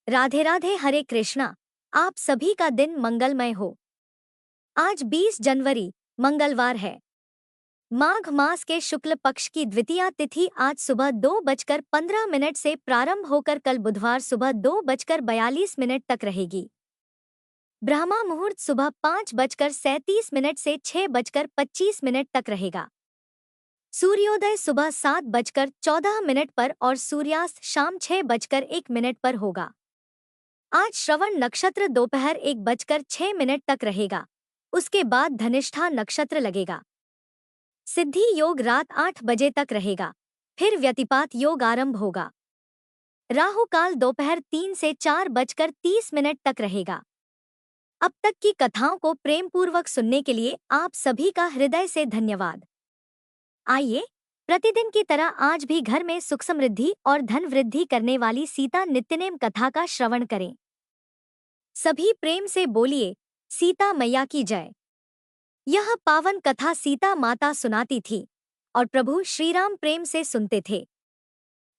राधे राधे, हरे कृष्णा। आप सभी का दिन मंगलमय हो। आज 20 जनवरी मंगलवार है। माघ मास के शुक्ल पक्ष की द्वितीया तिथि आज सुबह 2:15 से प्रारंभ होकर कल बुधवार सुबह 2:42 तक रहेगी। ब्रह्मा मुहूर्त सुबह 5:37 से 6:25 तक रहेगा। सूर्योदय सुबह 7:14 पर और सूर्यास्त शाम 6:01 पर होगा। आज श्रवण नक्षत्र दोपहर 1:06 तक रहेगा। उसके बाद धनिष्ठा नक्षत्र लगेगा। सिद्धि योग रात 8 बजे तक रहेगा। फिर व्यतिपात योग आरंभ होगा। राहु काल दोपहर 3 से 4:30 तक रहेगा। अब तक की कथाओं को प्रेम पूर्वक सुनने के लिए आप सभी का हृदय से धन्यवाद। आइए प्रतिदिन की तरह आज भी घर में सुख समृद्धि और धन वृद्धि करने वाली सीता नित्यनेम कथा का श्रवण करें। सभी प्रेम से बोलिए, सीता मैया की जय। यह पावन कथा सीता माता सुनाती थी और प्रभु श्री राम प्रेम से सुनते थे।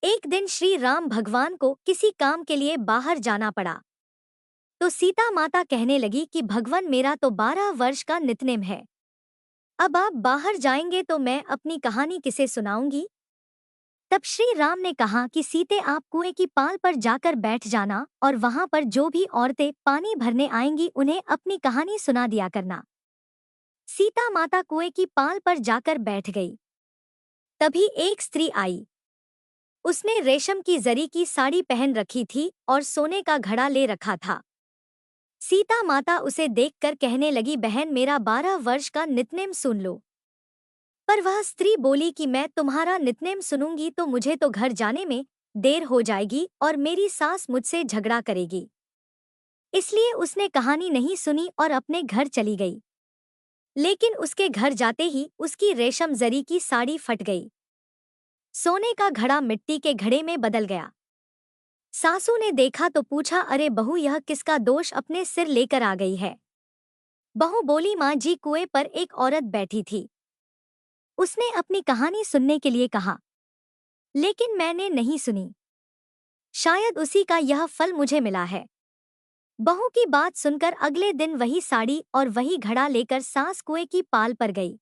एक दिन श्री राम भगवान को किसी काम के लिए बाहर जाना पड़ा। तो सीता माता कहने लगी कि भगवान, मेरा तो 12 वर्ष का नितनेम है। अब आप बाहर जाएंगे तो मैं अपनी कहानी किसे सुनाऊंगी? तब श्री राम ने कहा कि सीते, आप कुएं की पाल पर जाकर बैठ जाना और वहां पर जो भी औरतें पानी भरने आएंगी उन्हें अपनी कहानी सुना दिया करना। सीता माता कुएं की पाल पर जाकर बैठ गई। तभी एक स्त्री आई। उसने रेशम की जरी की साड़ी पहन रखी थी और सोने का घड़ा ले रखा था। सीता माता उसे देखकर कहने लगी, बहन, मेरा 12 वर्ष का नितनेम सुन लो। पर वह स्त्री बोली कि मैं तुम्हारा नितनेम सुनूंगी तो मुझे तो घर जाने में देर हो जाएगी और मेरी सास मुझसे झगड़ा करेगी। इसलिए उसने कहानी नहीं सुनी और अपने घर चली गई। लेकिन उसके घर जाते ही उसकी रेशम जरी की साड़ी फट गई। सोने का घड़ा मिट्टी के घड़े में बदल गया। सासू ने देखा तो पूछा, अरे बहू, यह किसका दोष अपने सिर लेकर आ गई है? बहू बोली, माँ जी, कुएं पर एक औरत बैठी थी। उसने अपनी कहानी सुनने के लिए कहा, लेकिन मैंने नहीं सुनी। शायद उसी का यह फल मुझे मिला है। बहू की बात सुनकर अगले दिन वही साड़ी और वही घड़ा लेकर सास कुएं की पाल पर गई।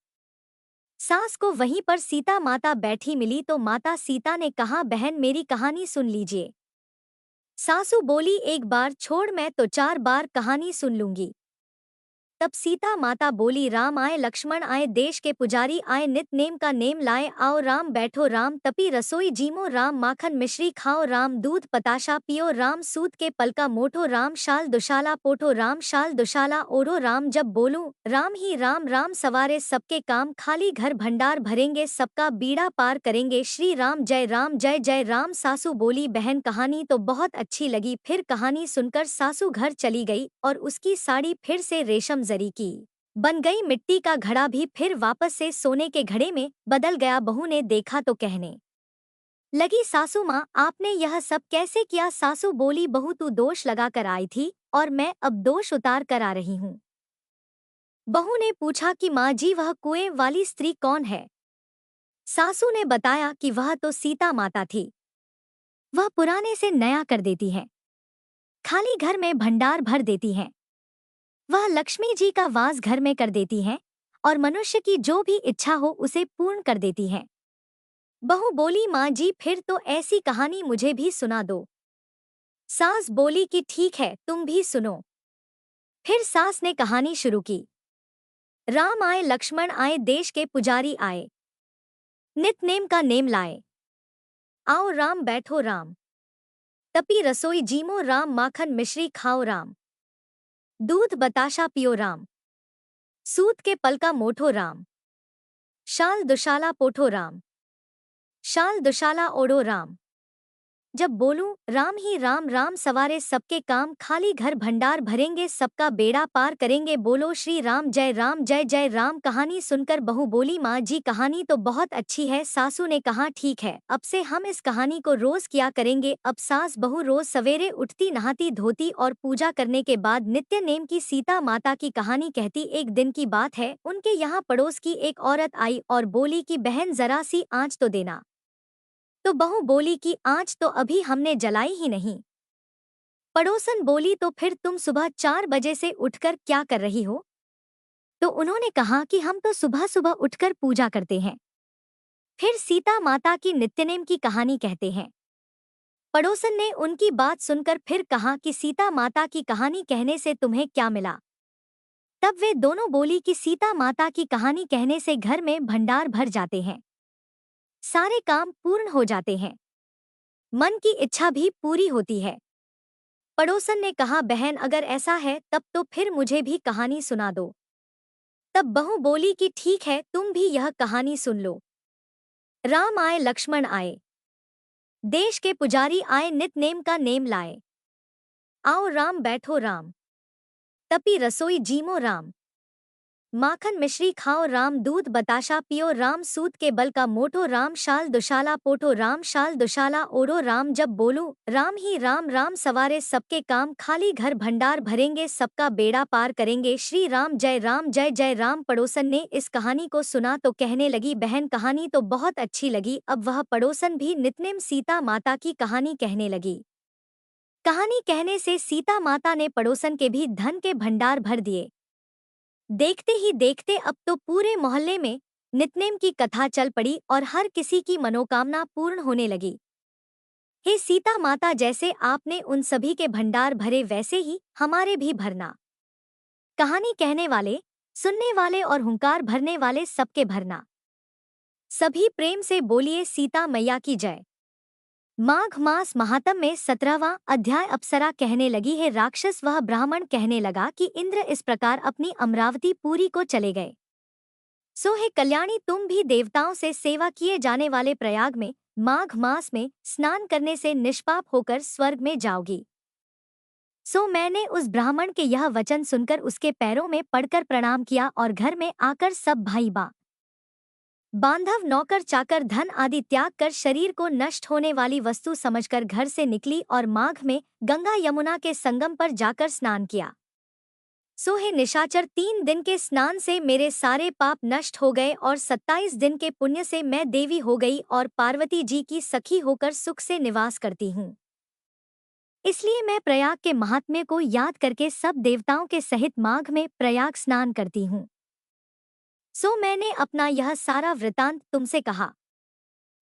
सास को वहीं पर सीता माता बैठी मिली तो माता सीता ने कहा, बहन, मेरी कहानी सुन लीजिए। सासू बोली, एक बार छोड़, मैं तो 4 बार कहानी सुन लूंगी। तब सीता माता बोली, राम आए, लक्ष्मण आए, देश के पुजारी आए, नित नेम का नेम लाए, आओ राम बैठो, राम तपी रसोई जीमो, राम माखन मिश्री खाओ, राम दूध पताशा पियो, राम सूत के पलका मोठो, राम शाल दुशाला पोठो, राम शाल दुशाला ओढ़ो, राम जब बोलूं राम ही राम, राम सवारे सबके काम, खाली घर भंडार भरेंगे, सबका बीड़ा पार करेंगे, श्री राम जय जय राम। सासू बोली, बहन, कहानी तो बहुत अच्छी लगी। फिर कहानी सुनकर सासू घर चली गई और उसकी साड़ी फिर से रेशम जरी की बन गई। मिट्टी का घड़ा भी फिर वापस से सोने के घड़े में बदल गया। बहू ने देखा तो कहने लगी, सासू माँ, आपने यह सब कैसे किया? सासू बोली, बहू, तू दोष लगाकर आई थी और मैं अब दोष उतार कर आ रही हूँ। बहू ने पूछा कि माँ जी, वह कुएं वाली स्त्री कौन है? सासू ने बताया कि वह तो सीता माता थी। वह पुराने से नया कर देती है, खाली घर में भंडार भर देती हैं। वह लक्ष्मी जी का वास घर में कर देती हैं और मनुष्य की जो भी इच्छा हो उसे पूर्ण कर देती हैं। बहू बोली, माँ जी, फिर तो ऐसी कहानी मुझे भी सुना दो। सास बोली कि ठीक है, तुम भी सुनो। फिर सास ने कहानी शुरू की। राम आए, लक्ष्मण आए, देश के पुजारी आए, नित नेम का नेम लाए, आओ राम बैठो, राम तपी रसोई जीमो, राम माखन मिश्री खाओ, राम दूध बताशा पियो, राम सूत के पलका मोठो, राम शाल दुशाला पोठो, राम शाल दुशाला ओढ़ो, राम जब बोलूं राम ही राम, राम सवारे सबके काम, खाली घर भंडार भरेंगे, सबका बेड़ा पार करेंगे, बोलो श्री राम जय जय राम। कहानी सुनकर बहू बोली, माँ जी, कहानी तो बहुत अच्छी है। सासू ने कहा, ठीक है, अब से हम इस कहानी को रोज किया करेंगे। अब सास बहू रोज सवेरे उठती, नहाती धोती और पूजा करने के बाद नित्य नेम की सीता माता की कहानी कहती। एक दिन की बात है, उनके यहाँ पड़ोस की एक औरत आई और बोली कि बहन, जरा सी आँच तो देना। तो बहू बोली कि आँच तो अभी हमने जलाई ही नहीं। पड़ोसन बोली, तो फिर तुम सुबह 4 बजे से उठकर क्या कर रही हो? तो उन्होंने कहा कि हम तो सुबह सुबह उठकर पूजा करते हैं। फिर सीता माता की नित्यनेम की कहानी कहते हैं। पड़ोसन ने उनकी बात सुनकर फिर कहा कि सीता माता की कहानी कहने से तुम्हें क्या मिला? तब वे दोनों बोली कि सीता माता की कहानी कहने से घर में भंडार भर जाते हैं, सारे काम पूर्ण हो जाते हैं, मन की इच्छा भी पूरी होती है। पड़ोसन ने कहा, बहन अगर ऐसा है तब तो फिर मुझे भी कहानी सुना दो। तब बहू बोली कि ठीक है, तुम भी यह कहानी सुन लो। राम आए लक्ष्मण आए, देश के पुजारी आए नित नेम का नेम लाए। आओ राम बैठो राम, तपी रसोई जीमो राम। माखन मिश्री खाओ राम, दूध बताशा पियो राम। सूत के बल का मोटो राम, शाल दुशाला पोटो राम। शाल दुशाला ओढ़ो राम, जब बोलूं राम ही राम। राम सवारे सबके काम, खाली घर भंडार भरेंगे, सबका बेड़ा पार करेंगे। श्री राम जय राम, जय जय राम। पड़ोसन ने इस कहानी को सुना तो कहने लगी, बहन कहानी तो बहुत अच्छी लगी। अब वह पड़ोसन भी नित्नेम सीता माता की कहानी कहने लगी। कहानी कहने से सीता माता ने पड़ोसन के भी धन के भंडार भर दिए। देखते ही देखते अब तो पूरे मोहल्ले में नित्नेम की कथा चल पड़ी और हर किसी की मनोकामना पूर्ण होने लगी। हे सीता माता, जैसे आपने उन सभी के भंडार भरे वैसे ही हमारे भी भरना। कहानी कहने वाले, सुनने वाले और हुंकार भरने वाले सबके भरना। सभी प्रेम से बोलिए सीता मैया की जय। माघ मास महात्म में 17वां अध्याय। अप्सरा कहने लगी, है राक्षस। वह ब्राह्मण कहने लगा कि इंद्र इस प्रकार अपनी अमरावती पुरी को चले गए। सो हे कल्याणी, तुम भी देवताओं से सेवा किए जाने वाले प्रयाग में माघ मास में स्नान करने से निष्पाप होकर स्वर्ग में जाओगी। सो मैंने उस ब्राह्मण के यह वचन सुनकर उसके पैरों में पड़कर प्रणाम किया और घर में आकर सब भाई बांधव नौकर चाकर धन आदि त्याग कर शरीर को नष्ट होने वाली वस्तु समझकर घर से निकली और माघ में गंगा यमुना के संगम पर जाकर स्नान किया। सो हे निशाचर, 3 दिन के स्नान से मेरे सारे पाप नष्ट हो गए और 27 दिन के पुण्य से मैं देवी हो गई और पार्वती जी की सखी होकर सुख से निवास करती हूँ। इसलिए मैं प्रयाग के महात्म्य को याद करके सब देवताओं के सहित माघ में प्रयाग स्नान करती हूँ। सो मैंने अपना यह सारा वृतांत तुमसे कहा।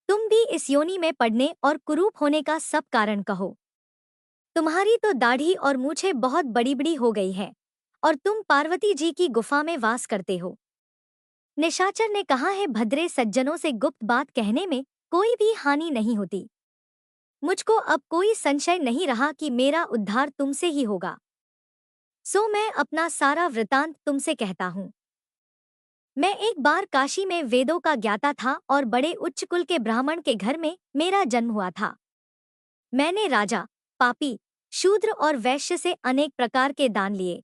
तुम भी इस योनि में पड़ने और कुरूप होने का सब कारण कहो। तुम्हारी तो दाढ़ी और मूछें बहुत बड़ी बड़ी हो गई है और तुम पार्वती जी की गुफा में वास करते हो। निशाचर ने कहा, है भद्रे सज्जनों से गुप्त बात कहने में कोई भी हानि नहीं होती। मुझको अब कोई संशय नहीं रहा कि मेरा उद्धार तुमसे ही होगा। सो मैं अपना सारा वृतांत तुमसे कहता हूँ। मैं एक बार काशी में वेदों का ज्ञाता था और बड़े उच्च कुल के ब्राह्मण के घर में मेरा जन्म हुआ था। मैंने राजा, पापी, शूद्र और वैश्य से अनेक प्रकार के दान लिए,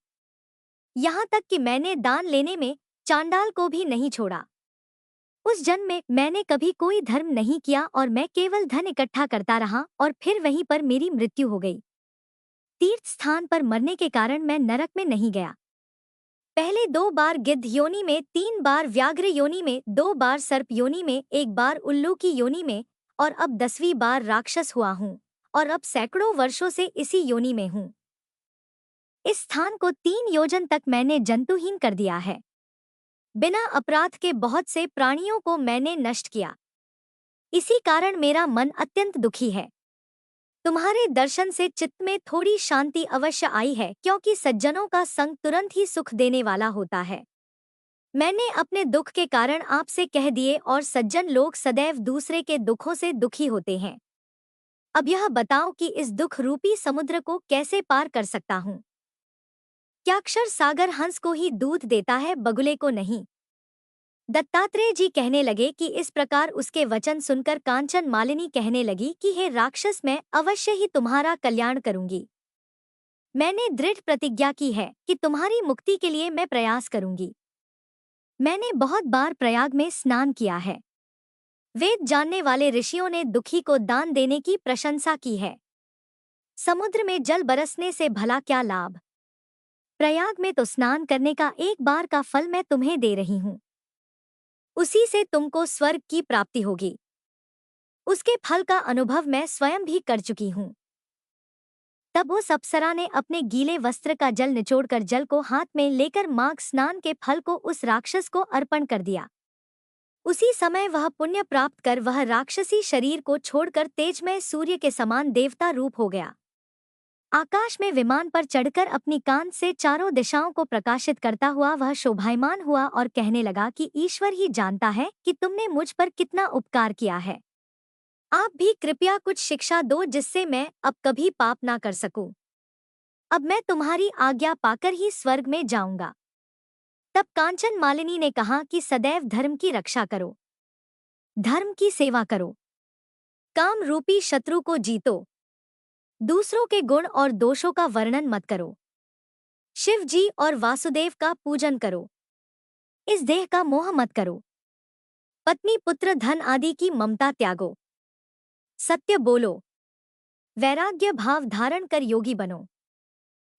यहाँ तक कि मैंने दान लेने में चांडाल को भी नहीं छोड़ा। उस जन्म में मैंने कभी कोई धर्म नहीं किया और मैं केवल धन इकट्ठा करता रहा और फिर वहीं पर मेरी मृत्यु हो गई। तीर्थ स्थान पर मरने के कारण मैं नरक में नहीं गया। पहले 2 बार गिद्ध योनि में, 3 बार व्याघ्र योनि में, 2 बार सर्प योनि में, 1 बार उल्लू की योनि में और अब 10वीं बार राक्षस हुआ हूँ और अब सैकड़ों वर्षों से इसी योनि में हूँ। इस स्थान को 3 योजन तक मैंने जंतुहीन कर दिया है। बिना अपराध के बहुत से प्राणियों को मैंने नष्ट किया। इसी कारण मेरा मन अत्यंत दुखी है। तुम्हारे दर्शन से चित्त में थोड़ी शांति अवश्य आई है, क्योंकि सज्जनों का संग तुरंत ही सुख देने वाला होता है। मैंने अपने दुख के कारण आपसे कह दिए और सज्जन लोग सदैव दूसरे के दुखों से दुखी होते हैं। अब यह बताओ कि इस दुख रूपी समुद्र को कैसे पार कर सकता हूँ? क्या क्षर सागर हंस को ही दूध देता है, बगुले को नहीं? दत्तात्रेय जी कहने लगे कि इस प्रकार उसके वचन सुनकर कांचन मालिनी कहने लगी कि हे राक्षस, मैं अवश्य ही तुम्हारा कल्याण करूंगी। मैंने दृढ़ प्रतिज्ञा की है कि तुम्हारी मुक्ति के लिए मैं प्रयास करूंगी। मैंने बहुत बार प्रयाग में स्नान किया है। वेद जानने वाले ऋषियों ने दुखी को दान देने की प्रशंसा की है। समुद्र में जल बरसने से भला क्या लाभ? प्रयाग में तो स्नान करने का एक बार का फल मैं तुम्हें दे रही हूँ। उसी से तुमको स्वर्ग की प्राप्ति होगी। उसके फल का अनुभव मैं स्वयं भी कर चुकी हूँ। तब उस अप्सरा ने अपने गीले वस्त्र का जल निचोड़कर जल को हाथ में लेकर माघ स्नान के फल को उस राक्षस को अर्पण कर दिया। उसी समय वह पुण्य प्राप्त कर वह राक्षसी शरीर को छोड़कर तेजमय सूर्य के समान देवता रूप हो गया। आकाश में विमान पर चढ़कर अपनी कांत से चारों दिशाओं को प्रकाशित करता हुआ वह शोभायमान हुआ और कहने लगा कि ईश्वर ही जानता है कि तुमने मुझ पर कितना उपकार किया है। आप भी कृपया कुछ शिक्षा दो जिससे मैं अब कभी पाप ना कर सकूं। अब मैं तुम्हारी आज्ञा पाकर ही स्वर्ग में जाऊंगा। तब कांचन मालिनी ने कहा कि सदैव धर्म की रक्षा करो, धर्म की सेवा करो, काम रूपी शत्रु को जीतो, दूसरों के गुण और दोषों का वर्णन मत करो, शिव जी और वासुदेव का पूजन करो, इस देह का मोह मत करो, पत्नी पुत्र धन आदि की ममता त्यागो, सत्य बोलो, वैराग्य भाव धारण कर योगी बनो।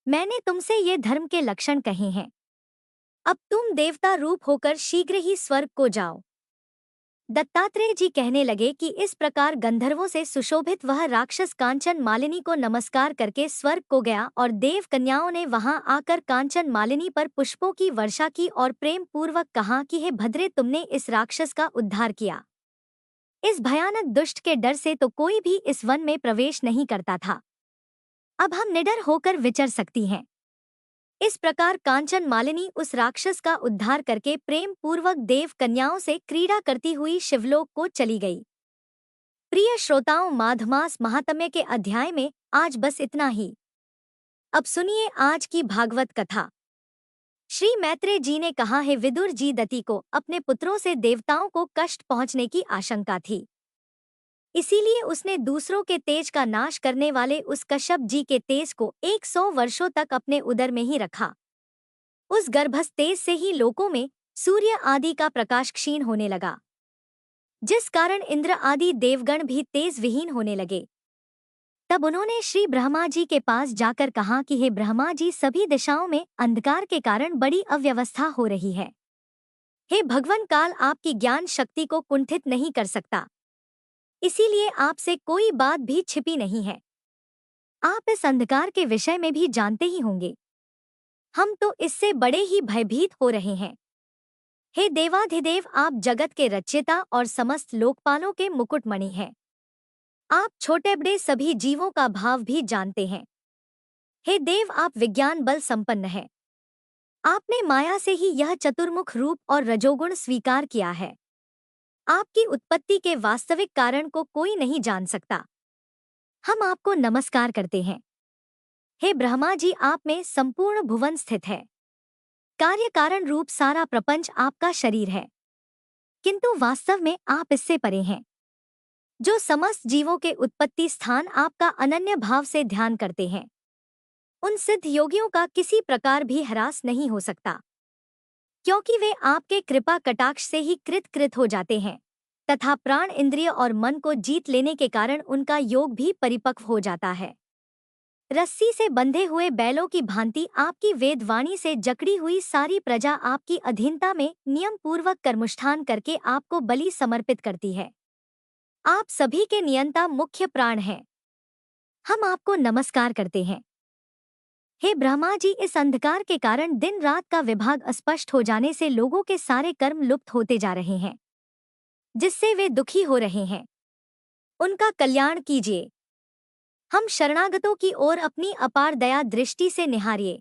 मैंने तुमसे ये धर्म के लक्षण कहे हैं। अब तुम देवता रूप होकर शीघ्र ही स्वर्ग को जाओ। दत्तात्रेय जी कहने लगे कि इस प्रकार गंधर्वों से सुशोभित वह राक्षस कांचन मालिनी को नमस्कार करके स्वर्ग को गया और देव कन्याओं ने वहां आकर कांचन मालिनी पर पुष्पों की वर्षा की और प्रेम पूर्वक कहा कि हे भद्रे, तुमने इस राक्षस का उद्धार किया। इस भयानक दुष्ट के डर से तो कोई भी इस वन में प्रवेश नहीं करता था। अब हम निडर होकर विचर सकती हैं। इस प्रकार कांचन मालिनी उस राक्षस का उद्धार करके प्रेम पूर्वक देव कन्याओं से क्रीड़ा करती हुई शिवलोक को चली गई। प्रिय श्रोताओं, माघमास महात्म्य के अध्याय में आज बस इतना ही। अब सुनिए आज की भागवत कथा। श्री मैत्रेय जी ने कहा, है विदुर जी, दति को अपने पुत्रों से देवताओं को कष्ट पहुंचने की आशंका थी। इसीलिए उसने दूसरों के तेज का नाश करने वाले उस कश्यप जी के तेज को 100 वर्षों तक अपने उदर में ही रखा। उस गर्भस्थ तेज से ही लोकों में सूर्य आदि का प्रकाश क्षीण होने लगा, जिस कारण इंद्र आदि देवगण भी तेज विहीन होने लगे। तब उन्होंने श्री ब्रह्मा जी के पास जाकर कहा कि हे ब्रह्मा जी, सभी दिशाओं में अंधकार के कारण बड़ी अव्यवस्था हो रही है। हे भगवन, काल आपकी ज्ञान शक्ति को कुंठित नहीं कर सकता, इसीलिए आपसे कोई बात भी छिपी नहीं है। आप इस अंधकार के विषय में भी जानते ही होंगे। हम तो इससे बड़े ही भयभीत हो रहे हैं। हे देवाधिदेव, आप जगत के रचयिता और समस्त लोकपालों के मुकुटमणि हैं। आप छोटे बड़े सभी जीवों का भाव भी जानते हैं। हे देव, आप विज्ञान बल संपन्न हैं। आपने माया से ही यह चतुर्मुख रूप और रजोगुण स्वीकार किया है। आपकी उत्पत्ति के वास्तविक कारण को कोई नहीं जान सकता। हम आपको नमस्कार करते हैं। हे ब्रह्मा जी, आप में संपूर्ण भुवन स्थित है। कार्य कारण रूप सारा प्रपंच आपका शरीर है, किंतु वास्तव में आप इससे परे हैं। जो समस्त जीवों के उत्पत्ति स्थान आपका अनन्य भाव से ध्यान करते हैं, उन सिद्ध योगियों का किसी प्रकार भी ह्रास नहीं हो सकता, क्योंकि वे आपके कृपा कटाक्ष से ही कृत हो जाते हैं तथा प्राण, इंद्रिय और मन को जीत लेने के कारण उनका योग भी परिपक्व हो जाता है। रस्सी से बंधे हुए बैलों की भांति आपकी वेदवाणी से जकड़ी हुई सारी प्रजा आपकी अधीनता में नियम पूर्वक कर्मुष्ठान करके आपको बलि समर्पित करती है। आप सभी के नियंता मुख्य प्राण हैं। हम आपको नमस्कार करते हैं। हे ब्रह्मा जी, इस अंधकार के कारण दिन रात का विभाग अस्पष्ट हो जाने से लोगों के सारे कर्म लुप्त होते जा रहे हैं, जिससे वे दुखी हो रहे हैं। उनका कल्याण कीजिए। हम शरणागतों की ओर अपनी अपार दया दृष्टि से निहारिए।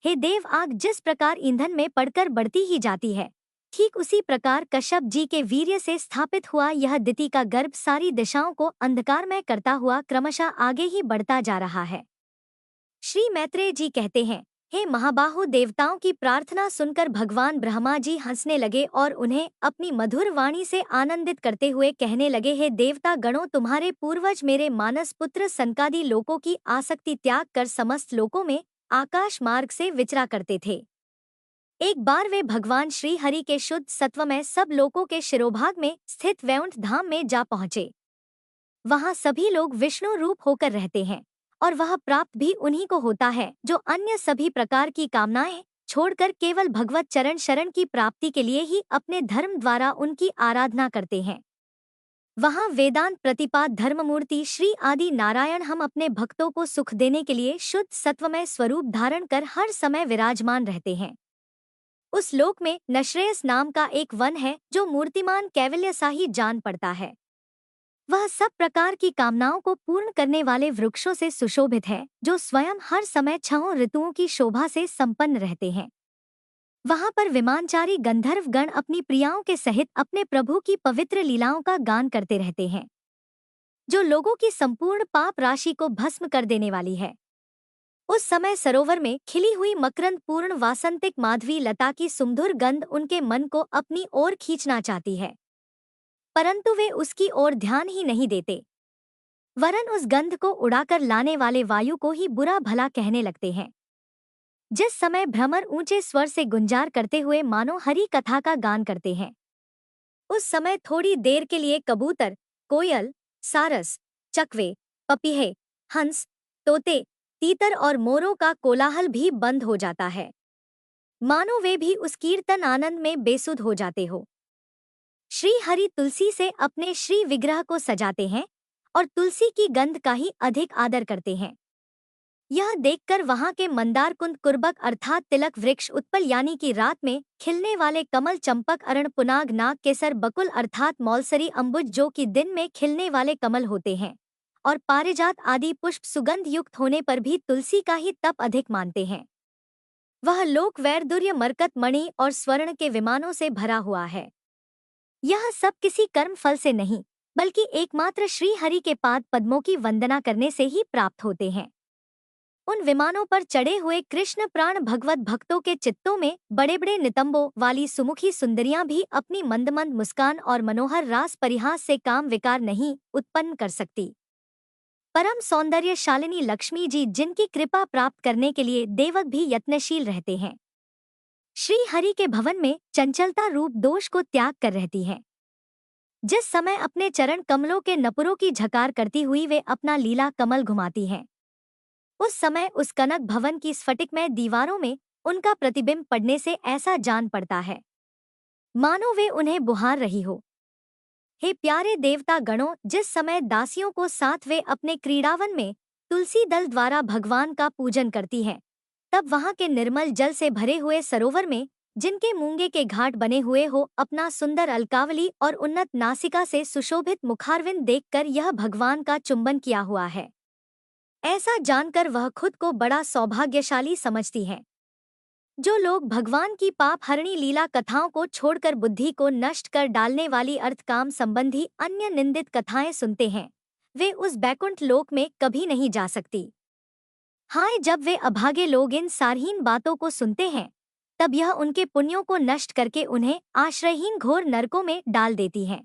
हे देव, आग जिस प्रकार ईंधन में पड़कर बढ़ती ही जाती है, ठीक उसी प्रकार कश्यप जी के वीर्य से स्थापित हुआ यह दिति का गर्भ सारी दिशाओं को अंधकारमय करता हुआ क्रमशः आगे ही बढ़ता जा रहा है। श्री मैत्रेय जी कहते हैं, हे महाबाहु, देवताओं की प्रार्थना सुनकर भगवान ब्रह्मा जी हंसने लगे और उन्हें अपनी मधुर वाणी से आनंदित करते हुए कहने लगे, हे देवता गणों, तुम्हारे पूर्वज मेरे मानस पुत्र सनकादि लोकों की आसक्ति त्याग कर समस्त लोकों में आकाश मार्ग से विचरा करते थे। एक बार वे भगवान श्री हरि के शुद्ध सत्वमय सब लोकों के शिरोभाग में स्थित वैकुंठ धाम में जा पहुंचे। वहां सभी लोग विष्णु रूप होकर रहते हैं और वह प्राप्त भी उन्हीं को होता है जो अन्य सभी प्रकार की कामनाएं छोड़कर केवल भगवत चरण शरण की प्राप्ति के लिए ही अपने धर्म द्वारा उनकी आराधना करते हैं। वहाँ वेदांत प्रतिपाद धर्ममूर्ति श्री आदि नारायण हम अपने भक्तों को सुख देने के लिए शुद्ध सत्वमय स्वरूप धारण कर हर समय विराजमान रहते हैं। उस लोक में नश्रेयस नाम का एक वन है जो मूर्तिमान कैवल्य सा ही जान पड़ता है। वह सब प्रकार की कामनाओं को पूर्ण करने वाले वृक्षों से सुशोभित है जो स्वयं हर समय छहों ऋतुओं की शोभा से संपन्न रहते हैं। वहां पर विमानचारी गंधर्व गण अपनी प्रियाओं के सहित अपने प्रभु की पवित्र लीलाओं का गान करते रहते हैं, जो लोगों की संपूर्ण पाप राशि को भस्म कर देने वाली है। उस समय सरोवर में खिली हुई मकरंद पूर्ण वासंतिक माधवी लता की सुमधुर गंध उनके मन को अपनी ओर खींचना चाहती है, परंतु वे उसकी ओर ध्यान ही नहीं देते, वरन उस गंध को उड़ाकर लाने वाले वायु को ही बुरा भला कहने लगते हैं। जिस समय भ्रमर ऊंचे स्वर से गुंजार करते हुए मानो हरि कथा का गान करते हैं, उस समय थोड़ी देर के लिए कबूतर, कोयल, सारस, चकवे, पपीहे, हंस, तोते, तीतर और मोरों का कोलाहल भी बंद हो जाता है, मानो वे भी उस कीर्तन आनंद में बेसुध हो जाते हो। श्री हरि तुलसी से अपने श्री विग्रह को सजाते हैं और तुलसी की गंध का ही अधिक आदर करते हैं। यह देखकर वहां के मंदार कुंद कुर्बक अर्थात तिलक वृक्ष उत्पल यानी कि रात में खिलने वाले कमल चंपक अरण पुनाग नाग केसर बकुल अर्थात मौलसरी अम्बुज जो कि दिन में खिलने वाले कमल होते हैं और पारिजात आदि पुष्प सुगंध युक्त होने पर भी तुलसी का ही तप अधिक मानते हैं। वह लोक वैरदुर्य मरकत मणि और स्वर्ण के विमानों से भरा हुआ है। यह सब किसी कर्म फल से नहीं बल्कि एकमात्र श्री हरि के पाद पद्मों की वंदना करने से ही प्राप्त होते हैं। उन विमानों पर चढ़े हुए कृष्ण प्राण भगवत भक्तों के चित्तों में बड़े बड़े नितंबों वाली सुमुखी सुंदरियां भी अपनी मंद मंद मुस्कान और मनोहर रास परिहास से काम विकार नहीं उत्पन्न कर सकती। परम सौंदर्यशालिनी लक्ष्मी जी जिनकी कृपा प्राप्त करने के लिए देवक भी यत्नशील रहते हैं, श्री हरि के भवन में चंचलता रूप दोष को त्याग कर रहती हैं। जिस समय अपने चरण कमलों के नपुरों की झकार करती हुई वे अपना लीला कमल घुमाती हैं, उस समय उस कनक भवन की स्फटिकमय दीवारों में उनका प्रतिबिंब पड़ने से ऐसा जान पड़ता है मानो वे उन्हें बुहार रही हो। हे प्यारे देवता गणों, जिस समय दासियों को साथ वे अपने क्रीड़ावन में तुलसी दल द्वारा भगवान का पूजन करती हैं, तब वहां के निर्मल जल से भरे हुए सरोवर में जिनके मूंगे के घाट बने हुए हो अपना सुंदर अलकावली और उन्नत नासिका से सुशोभित मुखारविंद देखकर यह भगवान का चुंबन किया हुआ है, ऐसा जानकर वह खुद को बड़ा सौभाग्यशाली समझती है। जो लोग भगवान की पाप हरणी लीला कथाओं को छोड़कर बुद्धि को नष्ट कर डालने वाली अर्थ काम संबंधी अन्य निंदित कथाएं सुनते हैं, वे उस बैकुंठ लोक में कभी नहीं जा सकती। हाय, जब वे अभागे लोग इन सारहीन बातों को सुनते हैं, तब यह उनके पुण्यों को नष्ट करके उन्हें आश्रयहीन घोर नरकों में डाल देती हैं।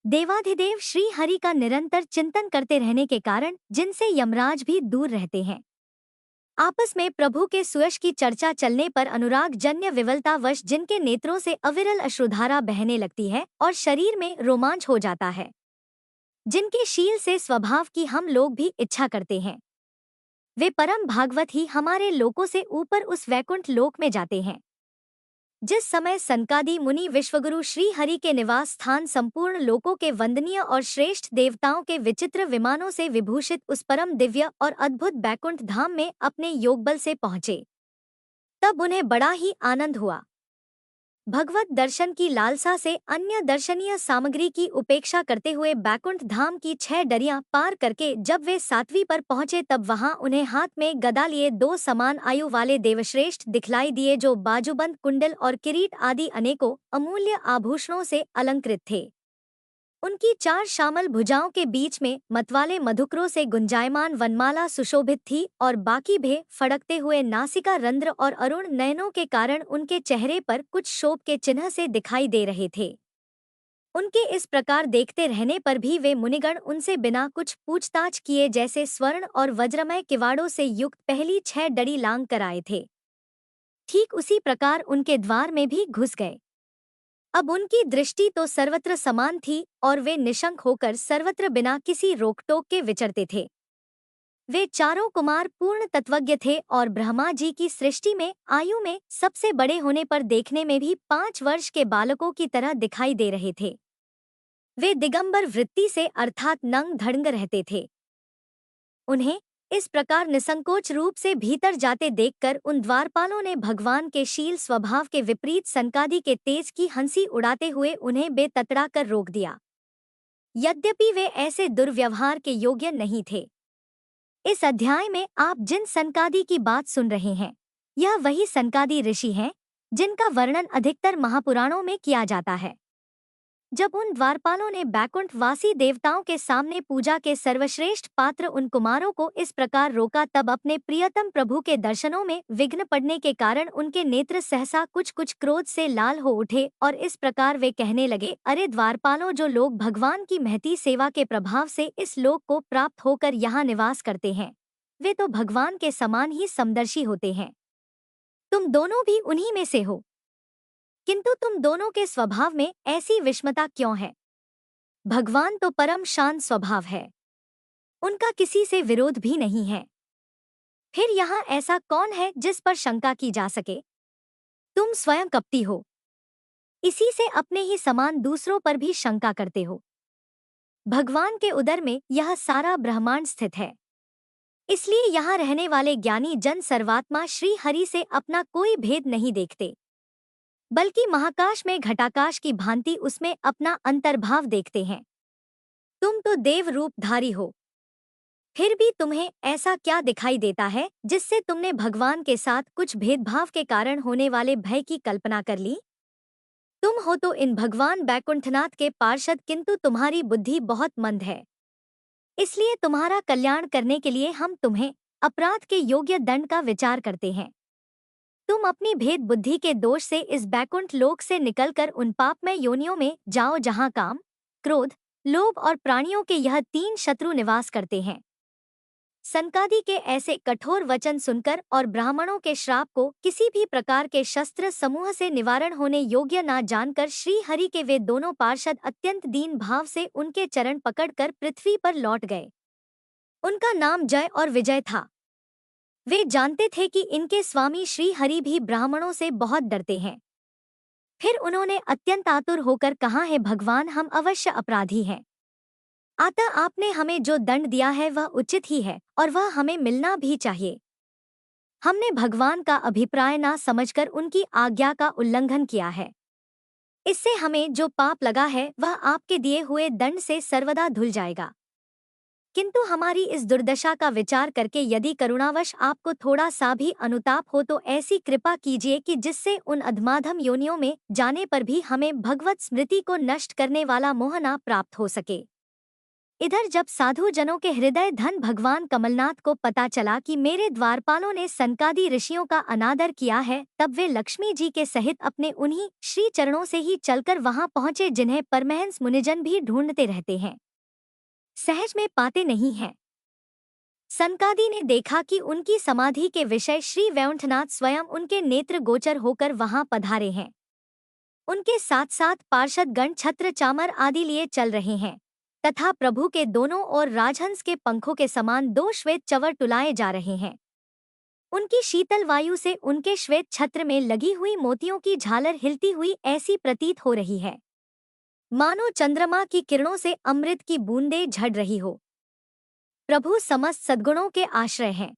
देवाधिदेव श्री हरि का निरंतर चिंतन करते रहने के कारण जिनसे यमराज भी दूर रहते हैं, आपस में प्रभु के सुयश की चर्चा चलने पर अनुराग जन्य विवलतावश जिनके नेत्रों से अविरल अश्रुधारा बहने लगती है और शरीर में रोमांच हो जाता है, जिनके शील से स्वभाव की हम लोग भी इच्छा करते हैं, वे परम भागवत ही हमारे लोकों से ऊपर उस वैकुंठ लोक में जाते हैं। जिस समय सनकादि मुनि विश्वगुरु श्री हरि के निवास स्थान संपूर्ण लोकों के वंदनीय और श्रेष्ठ देवताओं के विचित्र विमानों से विभूषित उस परम दिव्य और अद्भुत बैकुंठ धाम में अपने योगबल से पहुंचे, तब उन्हें बड़ा ही आनंद हुआ। भगवत दर्शन की लालसा से अन्य दर्शनीय सामग्री की उपेक्षा करते हुए बैकुंठ धाम की 6 डरियां पार करके जब वे 7वीं पर पहुंचे, तब वहां उन्हें हाथ में गदा लिए 2 समान आयु वाले देवश्रेष्ठ दिखलाई दिए, जो बाजूबंद कुंडल और किरीट आदि अनेकों अमूल्य आभूषणों से अलंकृत थे। उनकी 4 श्यामल भुजाओं के बीच में मतवाले मधुकरों से गुंजायमान वनमाला सुशोभित थी और बाकी भे फड़कते हुए नासिका रंध्र और अरुण नयनों के कारण उनके चेहरे पर कुछ शोभ के चिन्ह से दिखाई दे रहे थे। उनके इस प्रकार देखते रहने पर भी वे मुनिगण उनसे बिना कुछ पूछताछ किए जैसे स्वर्ण और वज्रमय किवाड़ों से युक्त पहली 6 डड़ी लांग कर आए थे, ठीक उसी प्रकार उनके द्वार में भी घुस गए। अब उनकी दृष्टि तो सर्वत्र समान थी और वे निशंक होकर सर्वत्र बिना किसी रोकटोक के विचरते थे। वे चारों कुमार पूर्ण तत्वज्ञ थे और ब्रह्मा जी की सृष्टि में आयु में सबसे बड़े होने पर देखने में भी 5 वर्ष के बालकों की तरह दिखाई दे रहे थे। वे दिगंबर वृत्ति से अर्थात नंग धड़ंग रहते थे। उन्हें इस प्रकार निसंकोच रूप से भीतर जाते देखकर उन द्वारपालों ने भगवान के शील स्वभाव के विपरीत सनकादि के तेज की हंसी उड़ाते हुए उन्हें बेततड़ा कर रोक दिया। यद्यपि वे ऐसे दुर्व्यवहार के योग्य नहीं थे। इस अध्याय में आप जिन सनकादि की बात सुन रहे हैं, यह वही सनकादि ऋषि हैं जिनका वर्णन अधिकतर महापुराणों में किया जाता है। जब उन द्वारपालों ने बैकुंठवासी देवताओं के सामने पूजा के सर्वश्रेष्ठ पात्र उन कुमारों को इस प्रकार रोका, तब अपने प्रियतम प्रभु के दर्शनों में विघ्न पड़ने के कारण उनके नेत्र सहसा कुछ कुछ क्रोध से लाल हो उठे और इस प्रकार वे कहने लगे, अरे द्वारपालों, जो लोग भगवान की महती सेवा के प्रभाव से इस लोक को प्राप्त होकर यहाँ निवास करते हैं, वे तो भगवान के समान ही समदर्शी होते हैं। तुम दोनों भी उन्हीं में से हो, किंतु तुम दोनों के स्वभाव में ऐसी विषमता क्यों है? भगवान तो परम शांत स्वभाव है, उनका किसी से विरोध भी नहीं है। फिर यहाँ ऐसा कौन है जिस पर शंका की जा सके? तुम स्वयं कपटी हो, इसी से अपने ही समान दूसरों पर भी शंका करते हो। भगवान के उदर में यह सारा ब्रह्मांड स्थित है, इसलिए यहाँ रहने वाले ज्ञानी जन सर्वात्मा श्री हरि से अपना कोई भेद नहीं देखते, बल्कि महाकाश में घटाकाश की भांति उसमें अपना अंतर्भाव देखते हैं। तुम तो देव रूपधारी हो, फिर भी तुम्हें ऐसा क्या दिखाई देता है जिससे तुमने भगवान के साथ कुछ भेदभाव के कारण होने वाले भय की कल्पना कर ली? तुम हो तो इन भगवान बैकुंठनाथ के पार्षद, किंतु तुम्हारी बुद्धि बहुत मंद है। इसलिए तुम्हारा कल्याण करने के लिए हम तुम्हें अपराध के योग्य दंड का विचार करते हैं। तुम अपनी भेद बुद्धि के दोष से इस बैकुंठ लोक से निकलकर उन पापमय योनियों में जाओ जहाँ काम, क्रोध, लोभ और प्राणियों के यह तीन शत्रु निवास करते हैं। सनकादि के ऐसे कठोर वचन सुनकर और ब्राह्मणों के श्राप को किसी भी प्रकार के शस्त्र समूह से निवारण होने योग्य ना जानकर श्री हरि के वे दोनों पार्षद अत्यंत दीन भाव से उनके चरण पकड़कर पृथ्वी पर लौट गए। उनका नाम जय और विजय था। वे जानते थे कि इनके स्वामी श्री हरि भी ब्राह्मणों से बहुत डरते हैं। फिर उन्होंने अत्यंत आतुर होकर कहा, है भगवान, हम अवश्य अपराधी हैं, अतः आपने हमें जो दंड दिया है वह उचित ही है और वह हमें मिलना भी चाहिए। हमने भगवान का अभिप्राय ना समझकर उनकी आज्ञा का उल्लंघन किया है। इससे हमें जो पाप लगा है वह आपके दिए हुए दंड से सर्वदा धुल जाएगा। किंतु हमारी इस दुर्दशा का विचार करके यदि करुणावश आपको थोड़ा सा भी अनुताप हो तो ऐसी कृपा कीजिए कि जिससे उन अधमाधम योनियों में जाने पर भी हमें भगवत स्मृति को नष्ट करने वाला मोह ना प्राप्त हो सके। इधर जब साधु जनों के हृदय धन भगवान कमलनाथ को पता चला कि मेरे द्वारपालों ने सनकादि ऋषियों का अनादर किया है, तब वे लक्ष्मी जी के सहित अपने उन्हीं श्री चरणों से ही चलकर वहां पहुंचे जिन्हें परमहंस मुनिजन भी ढूंढते रहते हैं, सहज में पाते नहीं हैं। सनकादि ने देखा कि उनकी समाधि के विषय श्री वैकुंठनाथ स्वयं उनके नेत्र गोचर होकर वहां पधारे हैं। उनके साथ साथ पार्षद गण छत्र चामर आदि लिए चल रहे हैं तथा प्रभु के दोनों ओर राजहंस के पंखों के समान दो श्वेत चवर टुलाए जा रहे हैं। उनकी शीतल वायु से उनके श्वेत छत्र में लगी हुई मोतियों की झालर हिलती हुई ऐसी प्रतीत हो रही है मानो चंद्रमा की किरणों से अमृत की बूंदें झड़ रही हो। प्रभु समस्त सद्गुणों के आश्रय हैं।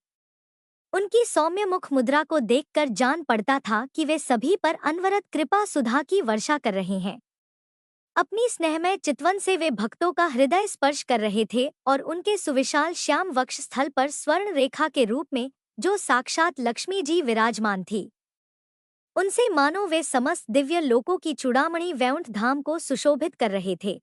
उनकी सौम्य मुख मुद्रा को देखकर जान पड़ता था कि वे सभी पर अनवरत कृपा सुधा की वर्षा कर रहे हैं। अपनी स्नेहमय चितवन से वे भक्तों का हृदय स्पर्श कर रहे थे और उनके सुविशाल श्याम वक्ष स्थल पर स्वर्ण रेखा के रूप में जो साक्षात लक्ष्मी जी विराजमान थी, उनसे मानो वे समस्त दिव्य लोकों की चूड़ामणि वैकुंठ धाम को सुशोभित कर रहे थे।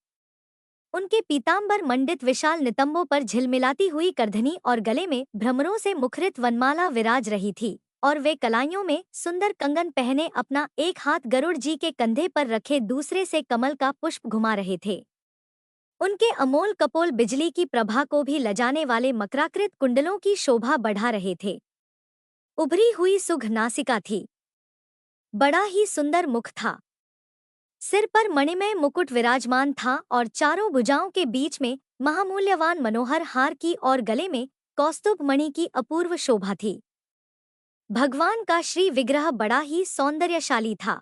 उनके पीतांबर मंडित विशाल नितंबों पर झिलमिलाती हुई करधनी और गले में भ्रमरों से मुखरित वनमाला विराज रही थी और वे कलाइयों में सुंदर कंगन पहने अपना एक हाथ गरुड़ जी के कंधे पर रखे दूसरे से कमल का पुष्प घुमा रहे थे। उनके अमोल कपोल बिजली की प्रभा को भी लजाने वाले मकराकृत कुंडलों की शोभा बढ़ा रहे थे। उभरी हुई सुघ नासिका थी, बड़ा ही सुंदर मुख था, सिर पर मणिमय मुकुट विराजमान था और चारों भुजाओं के बीच में महामूल्यवान मनोहर हार की और गले में कौस्तुभ मणि की अपूर्व शोभा थी। भगवान का श्री विग्रह बड़ा ही सौंदर्यशाली था।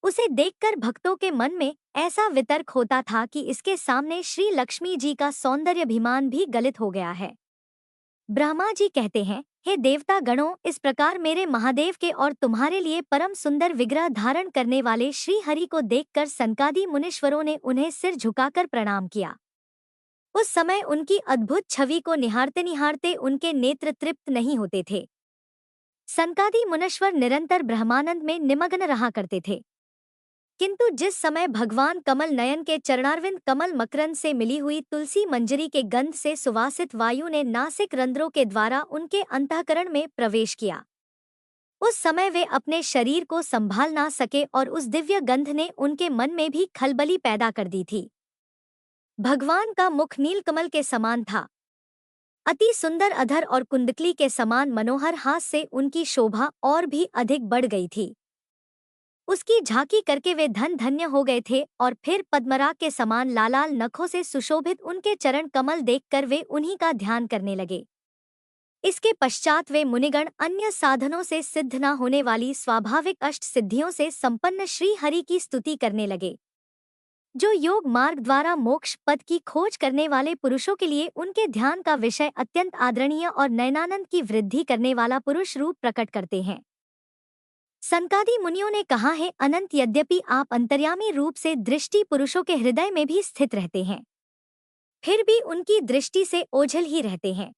उसे देखकर भक्तों के मन में ऐसा वितर्क होता था कि इसके सामने श्री लक्ष्मी जी का सौंदर्याभिमान भी गलित हो गया है। ब्रह्मा जी कहते हैं, हे देवता गणों, इस प्रकार मेरे महादेव के और तुम्हारे लिए परम सुंदर विग्रह धारण करने वाले श्री हरि को देखकर सनकादि मुनीश्वरों ने उन्हें सिर झुकाकर प्रणाम किया। उस समय उनकी अद्भुत छवि को निहारते निहारते उनके नेत्र तृप्त नहीं होते थे। सनकादि मुनीश्वर निरंतर ब्रह्मानंद में निमग्न रहा करते थे। किंतु जिस समय भगवान कमल नयन के चरणारविंद कमल मकरंद से मिली हुई तुलसी मंजरी के गंध से सुवासित वायु ने नासिक रंध्रों के द्वारा उनके अंतःकरण में प्रवेश किया, उस समय वे अपने शरीर को संभाल ना सके और उस दिव्य गंध ने उनके मन में भी खलबली पैदा कर दी थी। भगवान का मुख नीलकमल के समान था। अति सुंदर अधर और कुंडकली के समान मनोहर हास से उनकी शोभा और भी अधिक बढ़ गई थी। उसकी झांकी करके वे धन धन्य हो गए थे और फिर पद्मराग के समान लालाल नखों से सुशोभित उनके चरण कमल देखकर वे उन्हीं का ध्यान करने लगे। इसके पश्चात वे मुनिगण अन्य साधनों से सिद्ध न होने वाली स्वाभाविक अष्ट सिद्धियों से संपन्न श्री हरि की स्तुति करने लगे, जो योग मार्ग द्वारा मोक्ष पद की खोज करने वाले पुरुषों के लिए उनके ध्यान का विषय अत्यंत आदरणीय और नयनानंद की वृद्धि करने वाला पुरुष रूप प्रकट करते हैं। सनकादि मुनियों ने कहा है, अनंत यद्यपि आप अंतर्यामी रूप से दृष्टि पुरुषों के हृदय में भी स्थित रहते हैं, फिर भी उनकी दृष्टि से ओझल ही रहते हैं।